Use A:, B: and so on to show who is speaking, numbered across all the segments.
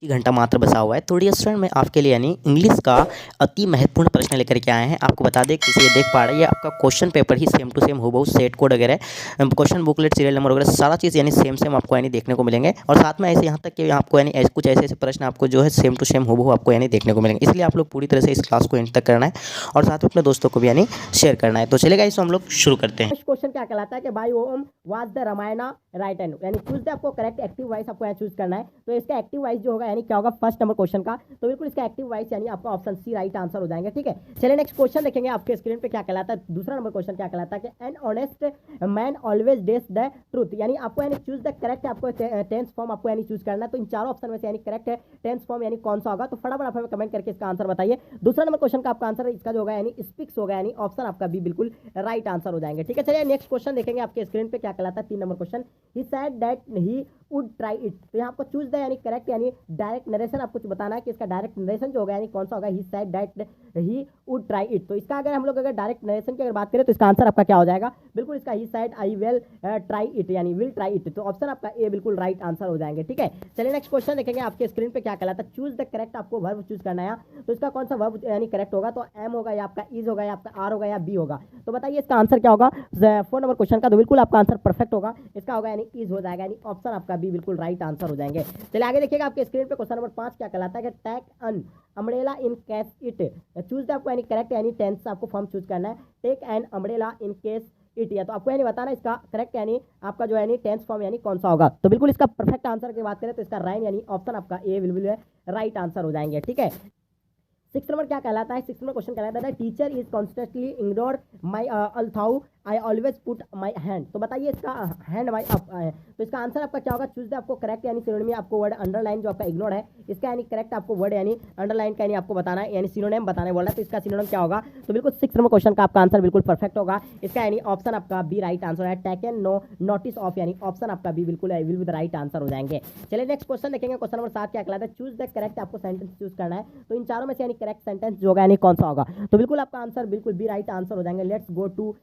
A: घंटा मात्र बचा हुआ है। तो डियर स्टूडेंट मैं आपके लिए यानी इंग्लिश का अति महत्वपूर्ण प्रश्न लेकर के आए हैं। आपको बता दें किसी ये देख पा रहे हैं ये आपका क्वेश्चन पेपर ही सेम टू सेम हूबहू सेट कोड वगैरह क्वेश्चन बुकलेट सीरियल नंबर वगैरह सारा चीज़ यानी सेम सेम आपको यानी देखने को मिलेंगे। और साथ में ऐसे यहाँ तक कि आपको यानी कुछ ऐसे ऐसे प्रश्न आपको जो है सेम टू सेम हूबहू आपको यानी देखने को मिलेंगे। इसलिए आप लोग पूरी तरह से इस क्लास को एंड तक करना है और साथ में अपने दोस्तों को भी यानी शेयर करना है। तो चलेगा इसको हम लोग शुरू करते हैं।
B: क्वेश्चन क्या कहलाता है कि by whom was the Ramayana write and यानी चूज द आपको करेक्ट एक्टिव वॉइस आपको यहाँ चूज करना है। तो इसका एक्टिव वॉइस जो होगा यानी क्या होगा फर्स्ट नंबर क्वेश्चन का, तो बिल्कुल इसका एक्टिव वॉइस यानी आपका ऑप्शन सी राइट आंसर हो जाएंगे। ठीक है, चलिए नेक्स्ट क्वेश्चन देखेंगे आपके स्क्रीन पे क्या कहलाता है। दूसरा नंबर क्वेश्चन क्या कहलाता है कि an honest man always dash the truth यानी आपको यानी चूज द करेक्ट आपको टेंस फॉर्म आपको यानी चूज करना है। तो इन चारों ऑप्शन में से यानी करेक्ट टेंस फॉर्म यानी कौन सा होगा, तो फटाफट आप हमें कमेंट करके इसका आंसर बताइए। दूसरा नंबर क्वेश्चन का आपका आंसर इसका जो होगा यानी स्पीक्स होगा यानी ऑप्शन आपका बी बिल्कुल राइट आंसर हो जाएंगे। ठीक है, चलिए नेक्स्ट क्वेश्चन देखेंगे आपके स्क्रीन पे क्या कहलाता है। 3 number question he said that he would try it, तो यहाँ आपको चूज द यानी करेक्ट यानी डायरेक्ट नरेशन आपको बताना है कि इसका डायरेक्ट नरेशन जो होगा यानी कौन सा होगा। He said that he would try it, तो इसका अगर हम लोग अगर डायरेक्ट नरेशन की अगर बात करें तो इसका आंसर आपका क्या हो जाएगा, बिल्कुल इसका he said I will try it यानी विल ट्राई इट, तो ऑप्शन आपका ए बिल्कुल राइट आंसर हो जाएंगे। ठीक है, चलिए नेक्स्ट क्वेश्चन देखेंगे आपके स्क्रीन पे क्या कहलाता है। चूज द करेक्ट आपको वर्ब चूज करना है, तो इसका कौन सा वर्ब यानी करेक्ट होगा, तो एम होगा या आपका इज होगा या आपका आर होगा या बी होगा, तो बताइए इसका आंसर क्या होगा। 4 नंबर क्वेश्चन का तो बिल्कुल आपका आंसर परफेक्ट होगा, इसका होगा यानी इज हो जाएगा यानी ऑप्शन आपका बी बिल्कुल राइट आंसर हो जाएंगे। चलिए आगे देखिएगा आपके स्क्रीन पे क्वेश्चन नंबर 5 क्या कहलाता है कि take an umbrella in case it, choose the आपको यानी करेक्ट यानी टेंस आपको फॉर्म चूज करना है। Take an umbrella in case it, या तो आपको यानी बताना इसका करेक्ट यानी आपका जो यानी टेंस फॉर्म यानी कौन सा होगा, तो बिल्कुल इसका परफेक्ट आंसर की बात करें तो इसका राइन यानी ऑप्शन आपका ए बिल्कुल राइट आंसर हो जाएंगे। ठीक है, 6 नंबर क्या कहलाता है। 6 नंबर क्वेश्चन कहलाता है teacher is constantly ignore my although I always put my hand, तो बताइए इसका हैंड माई अप है, तो इसका आंसर आपका क्या होगा। चूज द आपको करेक्ट यानी सिनोनिम आपको वर्ड अंडरलाइन जो आपका इग्नोर है इसका यानी करेक्ट आपको वर्ड यानी अंडरलाइन का यानी आपको बताना है यानी सिनोनिम बताने बोल रहा है, तो इसका सिनोनिम क्या होगा, तो बिल्कुल 6 नंबर क्वेश्चन का आपका आंसर बिल्कुल परफेक्ट होगा, इसका यानी ऑप्शन आपका बी राइट आंसर है। टेकन नो नोटिस ऑफ यानी ऑप्शन आपका बी बिल्कुल will be the right answer हो जाएंगे। चलिए नेक्स्ट क्वेश्चन देखेंगे। क्वेश्चन नंबर 7 क्या कहलाता है। चूज द करेक्ट आपको सेंटेंस चूज करना है, तो इन चारों में से यानी करेक्ट सेंटेंस जो होगा यानी कौन सा होगा, तो बिल्कुल आपका आंसर बिल्कुल बी राइट आंसर हो जाएंगे। लेट्स गो टू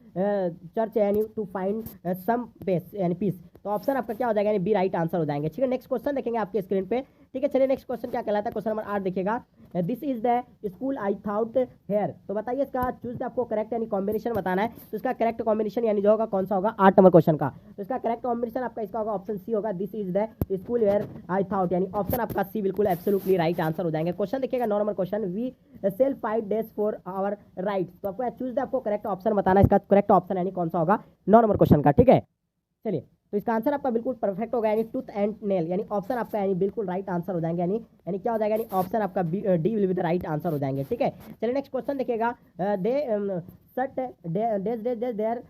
B: चर्च यानी टू फाइंड सम पीस यानी पीस, तो ऑप्शन आपका क्या हो जाएगा यानी बी राइट आंसर हो जाएंगे। ठीक है, नेक्स्ट क्वेश्चन देखेंगे आपके स्क्रीन पे। ठीक है, चलिए नेक्स्ट क्वेश्चन क्या कहलाता है। क्वेश्चन नंबर 8 देखिएगा। This is the school I thought here, तो बताइए इसका चूज द आपको करेक्ट यानी कॉम्बिनेशन बताना है, तो इसका करेक्ट कॉम्बिनेशन यानी जो होगा कौन सा होगा 8 नंबर क्वेश्चन का, तो इसका करेक्ट कॉम्बिनेशन आपका इसका होगा ऑप्शन सी होगा। This is the school here I thought यानी ऑप्शन आपका सी बिल्कुल एब्सोल्युटली राइट आंसर हो जाएंगे। क्वेश्चन देखिएगा 9 नंबर question. We sell 5 dash for our rights, तो आपको चूज द आपको करेक्ट ऑप्शन बताना है, इसका करेक्ट ऑप्शन यानी कौन सा होगा 9 नंबर क्वेश्चन का। ठीक है, चलिए तो इसका आंसर आपका बिल्कुल परफेक्ट होगा यानी टूथ एंड नेल यानी ऑप्शन आपका यानी बिल्कुल राइट आंसर हो जाएंगे यानी यानी क्या हो जाएगा यानी ऑप्शन आपका D will be the right answer हो जाएंगे। ठीक है, चलिए नेक्स्ट क्वेश्चन देखिएगा। दे सट देयर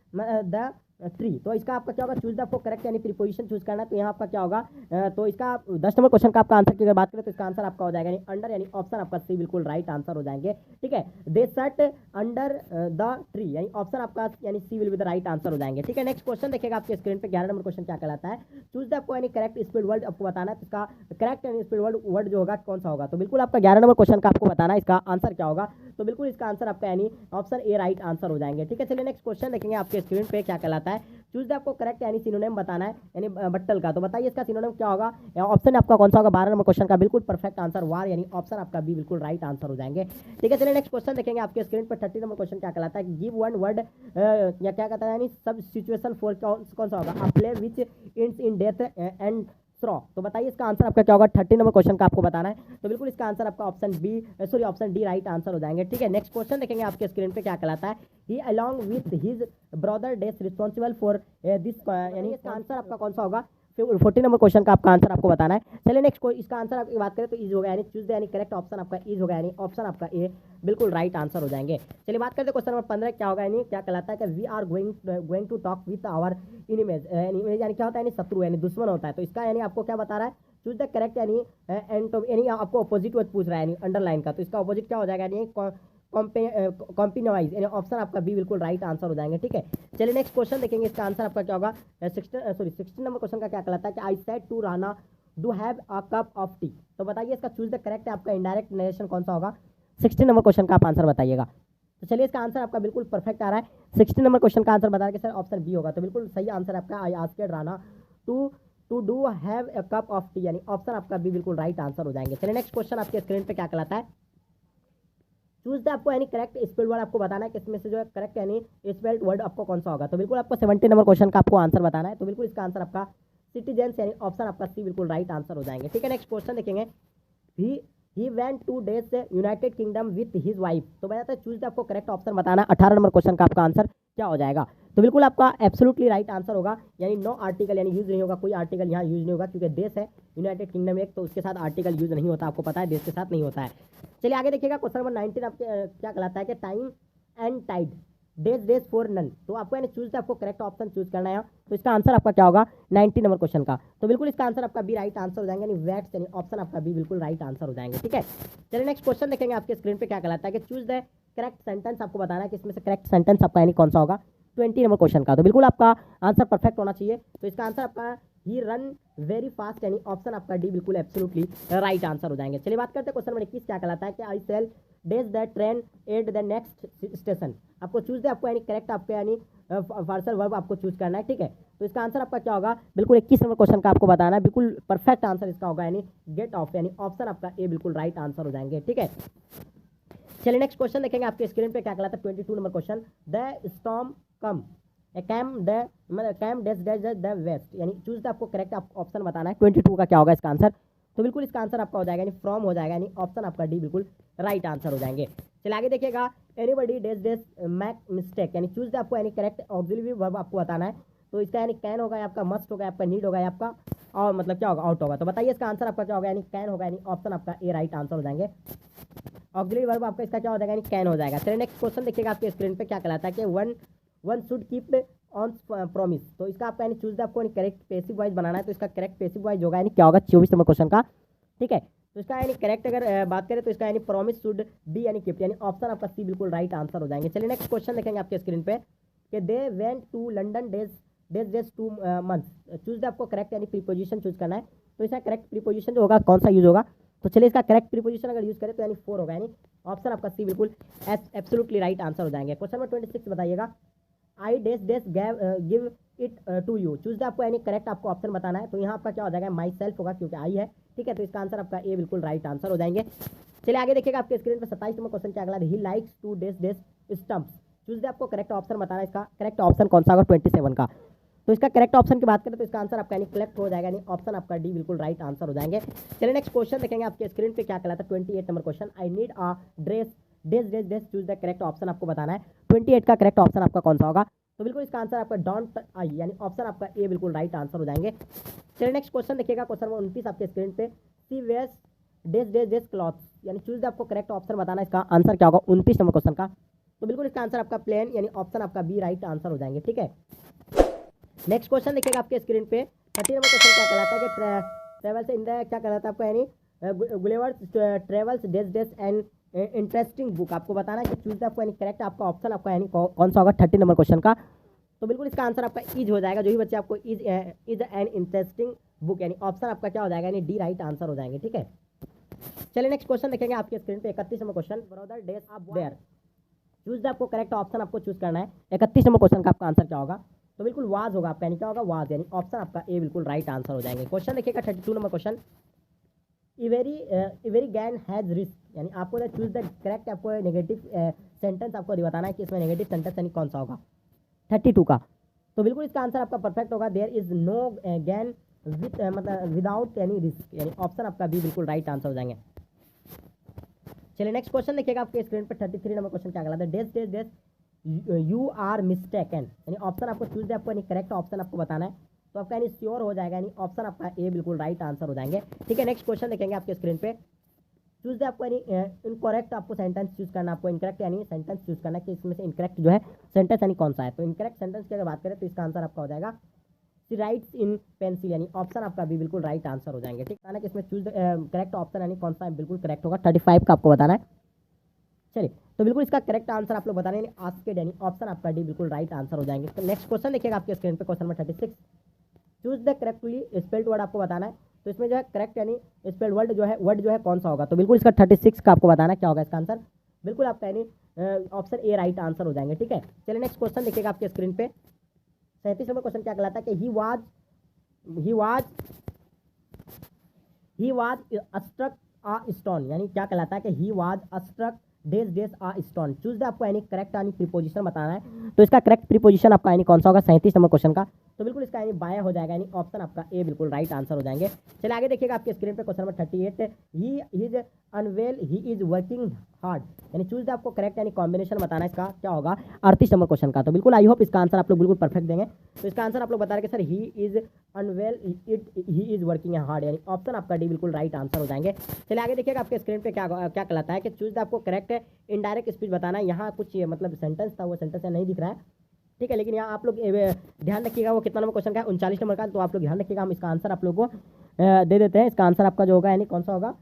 B: द ट्री, तो इसका आपका क्या होगा। चूज द आपको करेक्ट यानी प्रीपोजिशन चूज करना है, तो यहाँ आपका क्या होगा, तो इसका 10 नंबर क्वेश्चन का आपका आंसर की अगर बात करें तो इसका आंसर आपका हो जाएगा यानी अंडर यानी ऑप्शन आपका सी बिल्कुल राइट आंसर हो जाएंगे। ठीक है, they sat under the tree यानी ऑप्शन आपका यानी C will be the right answer हो जाएंगे। ठीक है, नेक्स्ट क्वेश्चन देखिएगा आपके स्क्रीन पे। 11 नंबर क्वेश्चन क्या कहलाता है। चूज द आपको यानी करेक्ट स्पीड वर्ड आपको बताना है, तो इसका करेक्ट यानी स्पीड वर्ड जो होगा कौन सा होगा, तो बिल्कुल आपका 11 नंबर क्वेश्चन का आपको बताना है इसका आंसर क्या होगा, तो बिल्कुल इसका आंसर आपका यानी ऑप्शन ए राइट आंसर हो जाएंगे। ठीक है, चलिए नेक्स्ट क्वेश्चन देखेंगे आपके स्क्रीन पे क्या कहलाता है। चूज द आपको करेक्ट यानी सिनोनिम बताना है यानी बट्टल का, तो बताइए इसका सिनोनिम क्या होगा, ऑप्शन आपका कौन सा होगा। 12 नंबर क्वेश्चन का बिल्कुल परफेक्ट आंसर वार यानी ऑप्शन आपका बी बिल्कुल राइट आंसर हो जाएंगे। ठीक है, चलिए नेक्स्ट क्वेश्चन देखेंगे आपके स्क्रीन पर। 30 नंबर क्वेश्चन क्या कहलाता है। गिव वन वर्ड या क्या कहता है यानी सब सिचुएशन फॉर कौन सा होगा। अ play which ends in death and straw, तो बताइए इसका आंसर आपका क्या होगा। 30 नंबर क्वेश्चन का आपको बताना है, तो बिल्कुल इसका आंसर आपका ऑप्शन डी राइट आंसर हो जाएंगे। ठीक है, नेक्स्ट क्वेश्चन देखेंगे आपके स्क्रीन पे क्या कहलाता है। He along with his brother डेस रिस्पॉन्सिबल फॉर दिस यानी इसका आंसर आपका कौन सा होगा। 40 नंबर क्वेश्चन का आपका आंसर आपको बताना है। चलिए नेक्स्ट इसका आंसर आपकी बात करें तो इज होगा यानी चूज द यानी करेक्ट ऑप्शन आपका इज होगा यानी ऑप्शन आपका ए बिल्कुल राइट आंसर हो जाएंगे। चलिए बात करते हैं क्वेश्चन नंबर 15 क्या होगा यानी क्या कहलाता है कि we are going to talk with our image यानी क्या होता है यानी शत्रु यानी दुश्मन होता है, तो इसका यानी आपको क्या बता रहा है। चूज द करेक्ट यानी यानी आपको अपोजिट वर्ड पूछ रहा है यानी अंडरलाइन का, तो इसका अपोजिट क्या हो जाएगा यानी कॉम्पिनवाइज यानी ऑप्शन आपका बी बिल्कुल राइट आंसर हो जाएंगे। ठीक है, चलिए नेक्स्ट क्वेश्चन देखेंगे इसका आंसर आपका क्या होगा। 16 नंबर क्वेश्चन का क्या कहलाता है कि I said to Rana do have a cup of tea, तो बताइए इसका चूज द करेक्ट है आपका इंडायरेक्ट नरेशन कौन सा होगा। 16 नंबर क्वेश्चन का आप आंसर बताइएगा, तो चलिए इसका आंसर आपका बिल्कुल परफेक्ट आ रहा है। 16 नंबर क्वेश्चन का आंसर बता रहे सर ऑप्शन बी होगा, तो बिल्कुल सही आंसर आपका I asked Rana to to do have a cup of tea, यानी ऑप्शन आपका बी बिल्कुल राइट आंसर हो जाएंगे। चलिए नेक्स्ट क्वेश्चन आपके स्क्रीन पे क्या कहलाता है, चूज द आपको यानी करेक्ट स्पेल्ड वर्ड आपको बताना है कि इसमें से जो है करेक्ट यानी स्पेल्ड वर्ड आपको कौन सा होगा। तो बिल्कुल आपको 70 नंबर क्वेश्चन का आपको आंसर बताना है। तो बिल्कुल इसका आंसर आपका सिटीजन्स यानी ऑप्शन आपका सी बिल्कुल राइट आंसर हो जाएंगे। ठीक है, नेक्स्ट क्वेश्चन देखेंगे, he went 2 days United kingdom with his wife. तो मैं कहता है चूज द आपको करेक्ट ऑप्शन बताना है। 18 नंबर क्वेश्चन का आपका आंसर क्या हो जाएगा। तो बिल्कुल आपका एब्सोल्युटली राइट आंसर होगा, यानी नो आर्टिकल यानी यूज नहीं होगा, कोई आर्टिकल यहाँ यूज नहीं होगा क्योंकि देश है यूनाइटेड किंगडम एक, तो उसके साथ आर्टिकल यूज नहीं होता, आपको पता है देश के साथ नहीं होता है। चलिए आगे देखिएगा, क्वेश्चन नंबर 19 आपके क्या कहलाता है कि time and tide dash for none. तो आपको यानी चूज द आपको करेक्ट ऑप्शन चूज करना है। तो इसका आंसर आपका क्या होगा 90 नंबर क्वेश्चन का। तो बिल्कुल इसका आंसर आपका बी राइट आंसर हो जाएंगे, यानी वैट्स यानी ऑप्शन आपका बी बिल्कुल राइट आंसर हो जाएंगे। ठीक है, चलिए नेक्स्ट क्वेश्चन देखेंगे, आपके स्क्रीन पे क्या कहलाता है कि चूज द करेक्ट सेंटेंस आपको बताना है कि इसमें से करेक्ट सेंटेंस आपका यानी कौन सा होगा 20 नंबर क्वेश्चन का। तो बिल्कुल आपका आंसर परफेक्ट होना चाहिए। तो इसका आंसर आपका ही रन वेरी फास्ट यानी ऑप्शन आपका डी बिल्कुल एब्सोल्युटली राइट आंसर हो जाएंगे। चलिए बात करते हैं क्वेश्चन नंबर 21 क्या कहलाता है कि I sell days the train at the next station. आपको चूज दे आपको यानी करेक्ट आपको यानी पार्सल वर्ब आपको चूज करना है। ठीक है, तो इसका आंसर आपका क्या होगा, बिल्कुल 21 नंबर क्वेश्चन का आपको बताना है। बिल्कुल परफेक्ट आंसर इसका होगा यानी गेट ऑफ, यानी ऑप्शन आपका ए बिल्कुल राइट आंसर हो जाएंगे। ठीक है, चलिए नेक्स्ट क्वेश्चन देखेंगे, आपके स्क्रीन पे क्या कहलाता है 22 नंबर question, the storm come came dash the west, यानी चूज द आपको करेक्ट ऑप्शन बताना है। 22 का क्या होगा इसका आंसर। तो बिल्कुल इसका आंसर आपका हो जाएगा यानी फ्रॉम हो जाएगा, यानी ऑप्शन आपका डी बिल्कुल राइट आंसर हो जाएंगे। चलिए आगे देखिएगा, एनीबडी डेस मैक मिस्टेक, यानी चूज द आपको यानी करेक्ट ऑक्सिलरी वर्ब आपको बताना है। तो इसका यानी कैन होगा या आपका मस्ट होगा, आपका नीड होगा या आपका और मतलब क्या होगा आउट होगा। तो बताइए इसका आंसर आपका क्या होगा, यानी कैन होगा, यानी ऑप्शन आपका ए राइट आंसर हो जाएंगे। ऑक्सिलरी वर्ब आपका इसका क्या हो जाएगा, यानी कैन हो जाएगा। चलिए नेक्स्ट क्वेश्चन देखिएगा, आपके स्क्रीन पे क्या कहलाता है कि one should keep on promise. तो इसका आपका यानी चूज द आपको करेक्ट पैसिव वॉइस बनाना है। तो इसका करेक्ट पैसिव वॉइस होगा यानी क्या होगा 24 नंबर क्वेश्चन का। ठीक है, तो इसका यानी करेक्ट अगर बात करें तो इसका यानी प्रॉमिस शुड बी यानी कीप्ट, यानी ऑप्शन आपका सी बिल्कुल राइट आंसर हो जाएंगे। चलिए नेक्स्ट क्वेश्चन देखेंगे आपके स्क्रीन पे कि they went to London dash 2 months। Choose the आपको करेक्ट यानी प्रीपोजिशन चूज करना है। तो इसका करेक्ट प्रीपोजिशन जो होगा कौन सा यूज होगा। तो चलिए इसका करेक्ट प्रीपोजिशन अगर यूज करें तो यानी 4 होगा, यानी ऑप्शन आपका सी बिल्कुल एब्सोल्युटली राइट आंसर हो जाएंगे। क्वेश्चन नंबर 26 बताइएगा, आई डेस give it to you. Choose the आपको यानी करेक्ट आपको ऑप्शन बताना है। तो यहाँ आपका क्या हो जाएगा माई सेल्फ होगा क्योंकि आई है। ठीक है, तो इसका आंसर आपका ए बिल्कुल राइट आंसर हो जाएंगे। चलिए आगे देखिएगा, आपके स्क्रीन पर 27 नंबर क्वेश्चन क्या अगला, he likes to dash stamps. Choose the आपको करेक्ट ऑप्शन बताना है। इसका करेक्ट ऑप्शन कौन सा होगा 27 का। तो इसका करेक्ट ऑप्शन की बात करें तो इसका आंसर आपका यानी करेक्ट हो जाएगा, यानी ऑप्शन आपका डी बिल्कुल राइट आंसर हो जाएंगे। चलिए नेक्स्ट क्वेश्चन देखेंगे, आपके स्क्रीन पे क्या कहलाता है 28 नंबर question, I need a dash choose the correct option आपको बताना है। 28 का करेक्ट ऑप्शन आपका कौन सा होगा। तो बिल्कुल इसका आंसर आपका डोंट आई, यानी ऑप्शन आपका ए बिल्कुल राइट आंसर हो जाएंगे। चलिए नेक्स्ट क्वेश्चन देखिएगा, क्वेश्चन नंबर 29 आपके स्क्रीन पे, सी वेयर्स डेस क्लॉथ्स, यानी चूज द आपको करेक्ट ऑप्शन बताना है। इसका आंसर क्या होगा 29 नंबर क्वेश्चन का। तो बिल्कुल इसका आंसर आपका प्लेन यानी ऑप्शन आपका बी राइट आंसर हो जाएंगे। ठीक है, नेक्स्ट क्वेश्चन देखिएगा, आपके स्क्रीन पे 30 नंबर क्वेश्चन क्या कहलाता है कि ट्रेवल्स इन द क्या कहलाता है आपका यानी गुलेवर्स ट्रेवल्स डेस एंड इंटरेस्टिंग बुक। आपको बताना है कि चूज द आपको यानी करेक्ट आपका ऑप्शन आपका यानी कौन सा होगा 30 नंबर क्वेश्चन का। तो बिल्कुल इसका आंसर आपका इज हो जाएगा, जो भी बच्चे आपको इज एन इंटरेस्टिंग बुक, यानी ऑप्शन आपका क्या हो जाएगा यानी डी राइट आंसर हो जाएंगे। ठीक है, चलिए नेक्स्ट क्वेश्चन देखेंगे, आपके स्क्रीन पे 31 नंबर क्वेश्चन, ब्रदर डेज आप देयर। चूज द आपको करेक्ट ऑप्शन आपको चूज करना है। 31 नंबर क्वेश्चन का आपका आंसर क्या होगा। तो बिल्कुल वाज होगा आपका, यानी क्या होगा वाज, यानी ऑप्शन आपका ए बिल्कुल राइट आंसर हो जाएंगे। क्वेश्चन देखिएगा 32 number question, every gain has risk, यानी आपको चूज द करेक्ट आपको नेगेटिव सेंटेंस आपको बताना है कि इसमें नेगेटिव सेंटेंस यानी कौन सा होगा 32 का। तो बिल्कुल इसका आंसर आपका परफेक्ट होगा, there is no gain with मतलब विदाउट एनी रिस्क, यानी ऑप्शन आपका बी बिल्कुल राइट आंसर हो जाएंगे। चलिए नेक्स्ट क्वेश्चन देखिएगा, आपके स्क्रीन पर 33 नंबर क्वेश्चन क्या कहलाता है, डेस यू आर मिस्टेकन, यानी ऑप्शन आपको चूज द आपको यानी करेक्ट ऑप्शन आपको बताना है। तो आपका यानी श्योर हो जाएगा, यानी ऑप्शन आपका ए बिल्कुल राइट आंसर हो जाएंगे। ठीक है, नेक्स्ट क्वेश्चन देखेंगे, आपके स्क्रीन पे चूज द आपको यानी इनकरेक्ट आपको सेंटेंस चूज करना, आपको इनकरेक्ट यानी सेंटेंस चूज करना कि इसमें से इनकरेक्ट जो है सेंटेंस यानी कौन सा है। तो इनकरेक्ट सेंटेंस की अगर बात करें तो इसका आंसर आपका हो जाएगा शी राइट्स इन पेंसिल, यानी ऑप्शन आपका भी बिल्कुल राइट आंसर हो जाएंगे। ठीक है ना, कि इसमें चूज करेक्ट ऑप्शन यानी कौन सा बिल्कुल करेक्ट होगा 35 का आपको बताना है। चलिए, तो बिल्कुल इसका करेक्ट आंसर आप लोग बता रहे हैं आस्केड, यानी ऑप्शन आपका डी बिल्कुल राइट आंसर हो जाएंगे। तो नेक्स्ट क्वेश्चन देखिएगा, आपके स्क्रीन पे question number 36, choose the correctly spelled word आपको बताना है। तो इसमें जो है करेक्ट यानी स्पेल्ड वर्ड जो है कौन सा होगा। तो बिल्कुल इसका 36 का आपको बताना है क्या होगा इसका आंसर। बिल्कुल आपका यानी ऑप्शन ए राइट आंसर हो जाएंगे। ठीक है, चलिए नेक्स्ट क्वेश्चन देखिएगा, आपके स्क्रीन पे 37 नंबर क्वेश्चन क्या कहलाता है कि he was he was struck a stone, यानी क्या कहलाता है कि he was struck dash dash a stone. Choose the आपको यानी करेक्ट यानी प्रीपोजिशन बताना है। तो इसका करेक्ट प्रीपोजिशन आपका यानी कौन सा होगा 37 नंबर क्वेश्चन का। तो बिल्कुल इसका यानी बाय हो जाएगा, यानी ऑप्शन आपका ए बिल्कुल राइट आंसर हो जाएंगे। चलिए आगे देखिएगा आपके स्क्रीन पे question number 38, he is unwell he is working hard, यानी चूज द आपको करेक्ट यानी कॉम्बिनेशन बताना है, इसका क्या होगा 38 नंबर क्वेश्चन का। तो बिल्कुल आई होप इसका आंसर आप लोग बिल्कुल परफेक्ट देंगे। तो इसका आंसर आप लोग बता रहे कि sir he is unwell he is working hard, यानी ऑप्शन आपका डी बिल्कुल राइट आंसर हो जाएंगे। चलिए आगे देखिएगा आपके स्क्रीन पे क्या क्या कहलाता है कि चूज द आपको करेक्ट इनडायरेक्ट स्पीच बताना है। यहाँ कुछ मतलब सेंटेंस था, वो सेंटेंस नहीं दिख रहा है, ठीक है, लेकिन यहाँ आप लोग ध्यान रखिएगा वो कितना नंबर क्वेश्चन का है 39 नंबर का। तो आप लोग ध्यान रखिएगा, हम इसका आंसर आप लोगों को दे देते हैं। इसका आंसर आपका जो होगा यानी कौन सा होगा,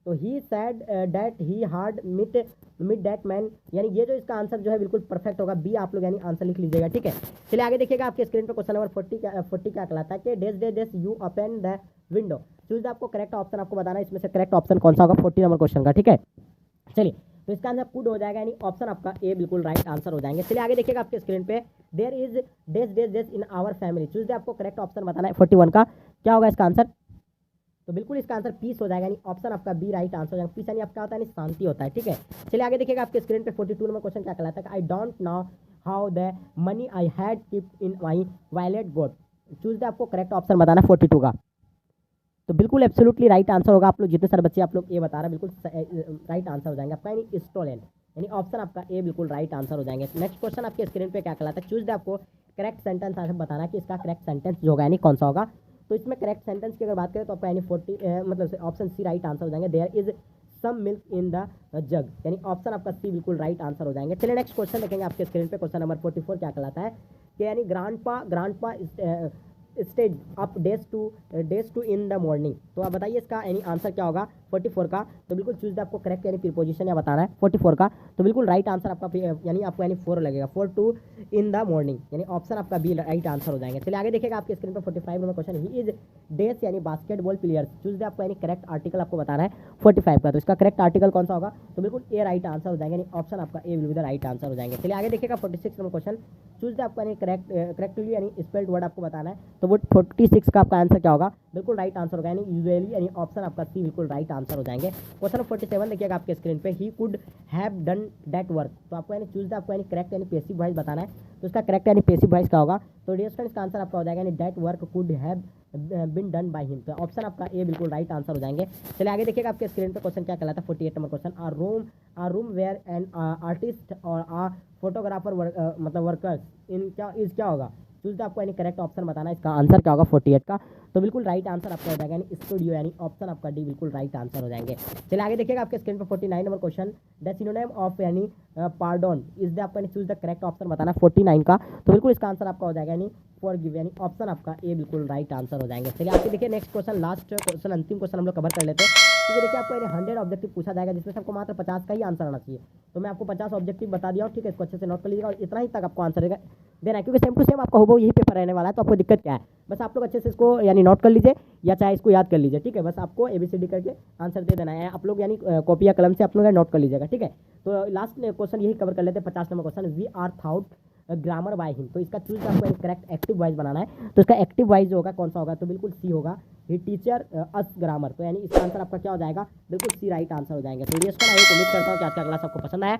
B: तो ही सैड डैट ही हार्ड मिट दैट मैन, यानी ये जो इसका आंसर जो है बिल्कुल परफेक्ट होगा, बी आप लोग यानी आंसर लिख लीजिएगा, ठीक है। चलिए आगे देखिएगा आपके स्क्रीन पे क्वेश्चन नंबर 40 क्या कहलाता है कि days day days you open the window. Choose आपको करेक्ट ऑप्शन आपको बताना है, इसमें से करेक्ट ऑप्शन कौन सा होगा 40 नंबर क्वेश्चन का, ठीक है। चलिए तो इसका आंसर कुड हो जाएगा, यानी ऑप्शन आपका ए बिल्कुल राइट आंसर हो जाएंगे। चलिए आगे देखिएगा आपके स्क्रीन पे there is dash dash dash in our family. Choose आपको करेक्ट ऑप्शन बताना है 41 का, क्या होगा इसका आंसर। तो बिल्कुल इसका आंसर पीस हो जाएगा, यानी ऑप्शन आपका बी राइट आंसर हो जाएगा। पीस यानी आपका होता है यानी शांति होता है, ठीक है। चलिए आगे देखिएगा आपके स्क्रीन पे 42 नंबर क्वेश्चन क्या कहलाता है, I don't know how the money I had kept in my wallet got. Choose आपको करेक्ट ऑप्शन बताना है 42 का। तो बिल्कुल एब्सोल्युटली राइट आंसर होगा। आप लोग जितने सारे बच्चे आप लोग ये बता रहे हैं बिल्कुल राइट आंसर हो जाएंगे आपका, यानी स्टोलन, यानी ऑप्शन आपका ए बिल्कुल राइट आंसर हो जाएंगे। नेक्स्ट क्वेश्चन आपके स्क्रीन पे क्या कहलाता है, चूज आपको करेक्ट सेंटेंस आंसर बताना है कि इसका करेक्ट सेंटेंस जो होगा यानी कौन सा होगा। तो इसमें करेक्ट सेंटेंस की अगर बात करें तो आपका यानी 40 मतलब ऑप्शन सी राइट आंसर हो जाएंगे, there is some milk in the jug, यानी ऑप्शन आपका सी बिल्कुल राइट आंसर हो जाएंगे। चलिए नेक्स्ट क्वेश्चन देखेंगे आपके स्क्रीन पे क्वेश्चन नंबर 44 क्या कहलाता है कि यानी grandpa stays up days two in the morning. तो आप बताइए इसका यानी आंसर क्या होगा 44 का। तो बिल्कुल चूज आपको करेक्ट यानी प्रीपोजिशन या बताना है 44 का। तो बिल्कुल राइट आंसर आपका यानी आपको यानी 4 लगेगा, 4 टू इन द मॉर्निंग, यानी ऑप्शन आपका बी राइट आंसर हो जाएंगे। चलिए आगे देखिएगा आपके स्क्रीन पर 45 नंबर क्वेश्चन, ही इज डेस यानी बास्केटबॉल प्लेयर्स। चूज आपको यानी करेक्ट आर्टिकल आपको बताना है 45 का। तो इसका करेक्ट आर्टिकल कौन सा होगा, तो बिल्कुल ए राइट आंसर हो जाएंगे, यानी ऑप्शन आपका A will be the right answer हो जाएंगे। चलिए आगे देखिएगा 46 नंबर क्वेश्चन, चूज आपको यानी करेक्टली यानी स्पेल्ड वर्ड आपको बताना है। तो वो 46 का आपका आंसर क्या होगा, बिल्कुल राइट आंसर होगा, यानी यूजुअली यानी ऑप्शन आपका सी बिल्कुल राइट आंसर हो जाएंगे। क्वेश्चन 47 देखिएगा आपके स्क्रीन पे, he could have done that work. तो आपको यानी चूज आपको यानी करेक्ट यानी पैसिव वॉइस बताना है। तो इसका करेक्ट यानी पैसिव वॉइस क्या होगा, तो डियर स्टूडेंट्स इसका आंसर आपका हो जाएगा यानी that work could have been done by him. तो ऑप्शन आपका ए बिल्कुल राइट आंसर हो जाएंगे। चलिए आगे देखिएगा आपके स्क्रीन पे क्वेश्चन क्या कहलाता है 48 नंबर question, a room where an artist और आ फोटोग्राफर मतलब वर्कर्स इन क्या होगा। चूज आपको यानी करेक्ट ऑप्शन बताना है, इसका आंसर क्या होगा 48 का। तो बिल्कुल राइट आंसर आपका हो जाएगा यानी स्टूडियो, यानी ऑप्शन आपका डी बिल्कुल राइट आंसर हो जाएंगे। चलिए आगे देखिएगा आपके स्क्रीन पर 49 number question, the synonym of यानी पार्डन इज द आपको चूज द करेक्ट ऑप्शन बताना है 49 का। तो बिल्कुल इसका आंसर आपका हो जाएगा यानी फॉरगिव, यानी ऑप्शन आपका ए बिल्कुल राइट आंसर हो जाएंगे। चलिए आगे देखिए नेक्स्ट क्वेश्चन, लास्ट क्वेश्चन अंतिम क्वेश्चन हम लोग कवर कर लेते हैं। तो देखिए आपको यानी 100 ऑब्जेक्टिव पूछा जाएगा, जिसमें से आपको मात्र 50 का ही आंसर आना चाहिए। तो मैं आपको 50 ऑब्जेक्टिव बता दिया हूँ, ठीक है, इसको अच्छे से नोट कर लीजिएगा और इतना ही तक आपको आंसर देना है, क्योंकि सेम टू सेम आपका होगा यही पेपर रहने वाला है। तो आपको दिक्कत क्या है, बस आप लोग अच्छे से इसको यानी नोट कर लीजिए या चाहे इसको याद कर लीजिए, ठीक है। बस आपको ABCD करके आंसर दे देना है, आप लोग यानी कॉपी या कलम से आप लोग नोट कर लीजिएगा, ठीक है। तो लास्ट क्वेश्चन यही कवर कर लेते हैं 50 नंबर question, we are taught grammar by him. तो इसका चूज आपको करेक्ट एक्टिव वॉइस बनाना है। तो इसका एक्टिव वॉइस जो होगा कौन सा होगा, तो बिल्कुल सी होगा, ही टीचर अस ग्रामर। तो यानी इसका आंसर आपका क्या हो जाएगा, बिल्कुल सी राइट आंसर हो जाएंगे। तो ये उम्मीद करता हूँ कि आज का क्लास आपको पसंद आया।